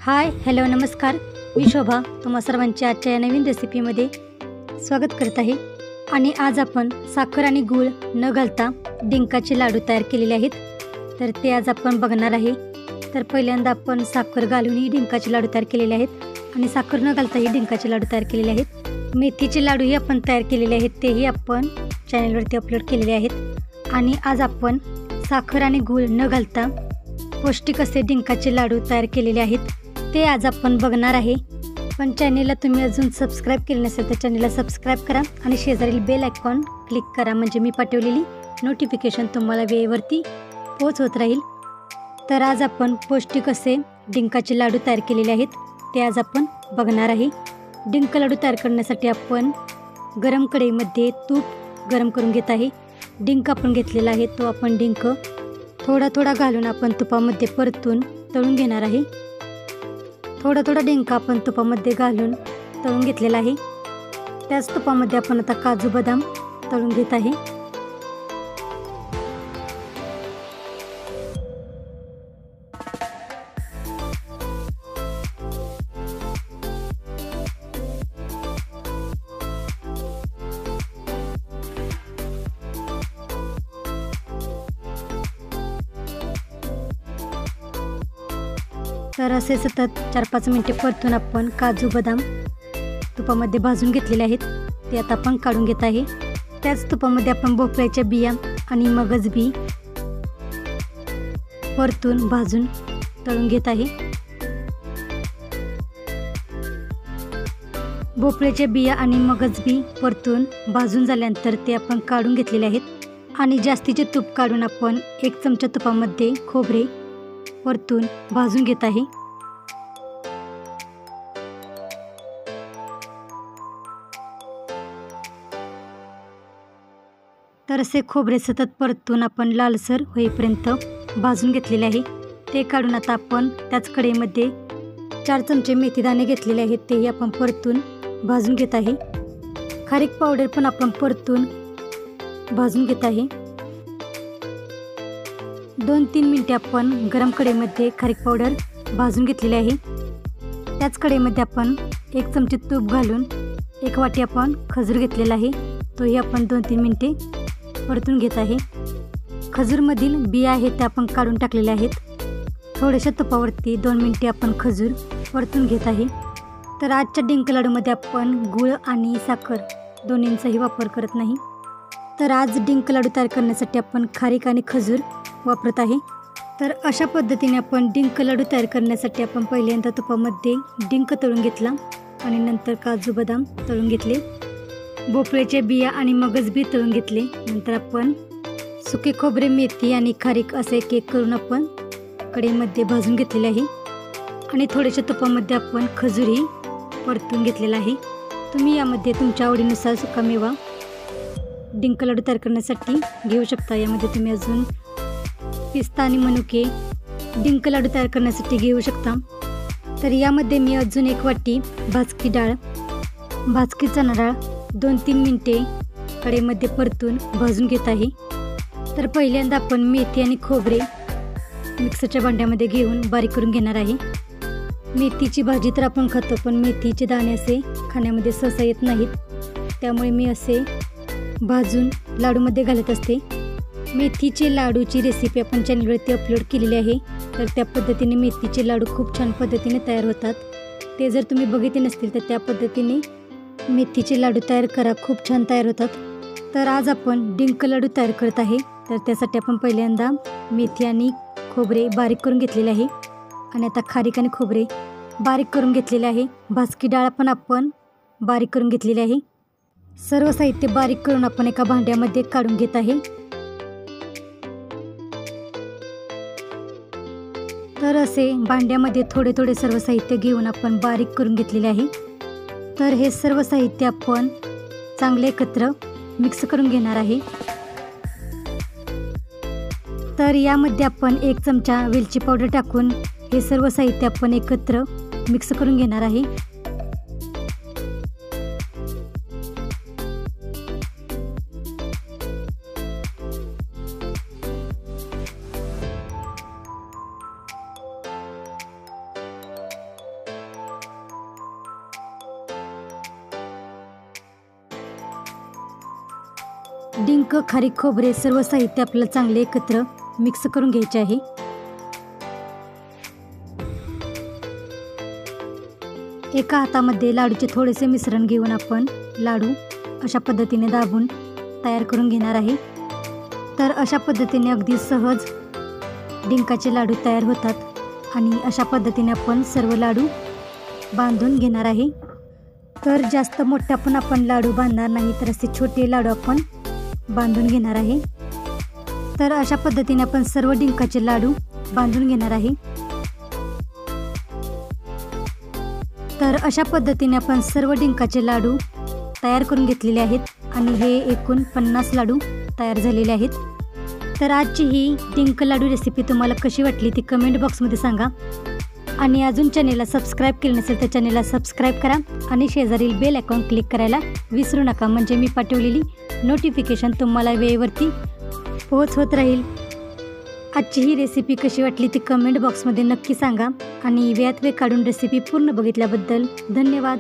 Hi hello नमस्कार, मी शोभा तुम्हा सर्वांच्या आजच्या या नवीन रेसिपीमध्ये स्वागत करत आहे। आणि आज आपण साखर आणि गूळ न घालता डिंकाचे लाडू तयार केलेले आहेत, तर ते आज आपण बघणार आहे। तर पहिल्यांदा आपण साखर घालूनही डिंकाचे लाडू तयार केलेले आहेत आणि साखर न घालताही डिंकाचे लाडू तयार केलेले आहेत। मेथीचे लाडूही आपण तयार केलेले आहेत, तेही आपण चॅनलवरती अपलोड केलेले आहेत। आणि आज आपण साखर आणि गूळ न घालता पौष्टिक असे डिंकाचे लाडू तयार केलेले आहेत, ते आज आपण बघणार आहे। पण चॅनलला तुम्ही अजून सबस्क्राईब केले नसेल तर चॅनलला सबस्क्राईब करा आणि शेजारील बेल आयकॉन क्लिक करा, म्हणजे मी पाठवलेली नोटिफिकेशन तुम्हाला वेळेवरती पोहोचत राहील। तर आज आपण पौष्टिक असे डिंकाचे लाडू तयार केलेले आहेत, ते आज आपण बघणार आहे। डिंक लाडू तयार करण्यासाठी आपण गरम कढईमध्ये तूप गरम करून घेत आहे। डिंक आपण घेतलेला आहे, तो आपण डिंक थोडा थोडा घालून आपण तुपामध्ये परतून तळून घेणार आहे। थोडा थोडा डिंक आपण तुपामध्ये घालून तळून घेतलेला आहे। त्याच तुपामध्ये आपण आता काजू बदाम तळून घेत आहे। तर असे सतत 4-5 मिनिटे परतून आपण काजू बदाम तुपामध्ये भाजून घेतलेले आहेत, ते आता आपण काढून घेत आहे। त्याच तुपामध्ये आपण भोपळ्याच्या बिया आणि मगज बी परतून भाजून तळून घेत आहे। भोपळ्याच्या बिया आणि मगज बी परतून भाजून झाल्यानंतर ते आपण काढून घेतलेले आहेत आणि जास्तीचे तूप काढून आपण 1 चमचा तुपामध्ये खोबरे परतून भाजून घेत आहे। तर असे खोबरे सतत परतून आपण लालसर होईपर्यंत भाजून घेतलेले आहे, ते काढून आता आपण त्याच कढईमध्ये 4 चमचे मेथीदाणे घेतलेले आहेत, तेही आपण परतून भाजून घेत आहे। खारीक पावडर पण आपण परतून भाजून घेत आहे। 2-3 मिनिटे आपण गरम कढईमध्ये खारीक पावडर भाजून घेतलेली आहे। त्याच कढईमध्ये आपण 1 चमचे तूप घालून 1 वाटी आपण खजूर घेतलेला आहे, तोही आपण 2-3 मिनिटे परतून घेत आहे। खजूरमधील बिया आहेत त्या आपण काढून टाकलेल्या आहेत। थोड्याशा तुपावरती 2 मिनिटे आपण खजूर परतून घेत आहे। तर आजच्या डिंक लाडूमध्ये आपण गूळ आणि साखर दोन्हींचाही वापर करत नाही, तर आज डिंक लाडू तयार करण्यासाठी आपण खारीक आणि खजूर वापरत आहे। तर अशा पद्धतीने आपण डिंक लाडू तयार करण्यासाठी आपण पहिल्यांदा तुपामध्ये डिंक तळून घेतला आणि नंतर काजू बदाम तळून घेतले, भोपळ्याच्या बिया आणि मगज बी तळून घेतले। नंतर आपण सुके खोबरे, मेथी आणि खारीक असे केक करून आपण कढईमध्ये भाजून घेतलेले आहे आणि थोड्याशा तुपामध्ये आपण खजूरही परतून घेतलेला आहे। तुम्ही यामध्ये तुमच्या आवडीनुसार सुकामेवा डिंक लाडू तयार करण्यासाठी घेऊ शकता। यामध्ये तुम्ही अजून पिस्ता आणि मनुके डिंक लाडू तयार करण्यासाठी घेऊ शकता। तर यामध्ये मी अजून 1 वाटी भाजकी डाळ, भाजकी चणा डाळ 2-3 मिनिटे कढईमध्ये परतून भाजून घेत आहे। तर पहिल्यांदा आपण मेथी आणि खोबरे मिक्सरच्या भांड्यामध्ये घेऊन बारीक करून घेणार आहे। मेथीची भाजी तर आपण खातो, पण मेथीचे दाणे असे खाण्यामध्ये सहसा येत नाहीत, त्यामुळे मी असे भाजून लाडूमध्ये घालत असते। मेथीचे लाडूची रेसिपी आपण चॅनलवरती अपलोड केलेली आहे, तर त्या पद्धतीने मेथीचे लाडू खूप छान पद्धतीने तयार होतात। ते जर तुम्ही बघितले नसतील तर त्या पद्धतीने मेथीचे लाडू तयार करा, खूप छान तयार होतात। तर आज आपण डिंक लाडू तयार करत आहे, तर त्यासाठी आपण पहिल्यांदा मेथी आणि खोबरे बारीक करून घेतलेले आहे आणि आता खारीक आणि खोबरे बारीक करून घेतलेले आहे। भाजकी डाळ पण आपण बारीक करून घेतलेली आहे। सर्व साहित्य बारीक करून आपण एका भांड्यामध्ये काढून घेत आहे। तर असे भांड्यामध्ये थोडे थोडे सर्व साहित्य घेऊन आपण बारीक करून घेतलेले आहे। तर हे सर्व साहित्य आपण चांगले एकत्र मिक्स करून घेणार आहे। तर यामध्ये आपण 1 चमचा वेलची पावडर टाकून हे सर्व साहित्य आपण एकत्र मिक्स करून घेणार आहे। डिंक, खारीक, खोबरे सर्व साहित्य आपल्याला चांगले एकत्र मिक्स करून घ्यायचे आहे। एका हातामध्ये लाडूचे थोडेसे मिश्रण घेऊन आपण लाडू अशा पद्धतीने दाबून तयार करून घेणार आहे। तर अशा पद्धतीने अगदी सहज डिंकाचे लाडू तयार होतात आणि अशा पद्धतीने आपण सर्व लाडू बांधून घेणार आहे। तर जास्त मोठा पण आपण लाडू बांधणार नाही, तर असे छोटे लाडू आपण बांधून घेणार आहे। तर अशा पद्धतीने आपण सर्व डिंकाचे लाडू बांधून घेणार आहे। तर अशा पद्धतीने आपण सर्व डिंकाचे लाडू तयार करून घेतलेले आहेत आणि हे एकूण 50 लाडू तयार झालेले आहेत। तर आजची ही डिंक लाडू रेसिपी तुम्हाला कशी वाटली ती कमेंट बॉक्समध्ये सांगा आणि अजून चॅनेलला सबस्क्राईब केले नसेल तर चॅनेलला सबस्क्राईब करा आणि शेजारील बेल आयकॉन क्लिक करायला विसरू नका, म्हणजे मी पाठवलेली नोटिफिकेशन तुम्हाला वेळेवरती पोहोचत राहील। आजची ही रेसिपी कशी वाटली ती कमेंट बॉक्समध्ये नक्की सांगा आणि वेळात वेळ काढून रेसिपी पूर्ण बघितल्याबद्दल धन्यवाद।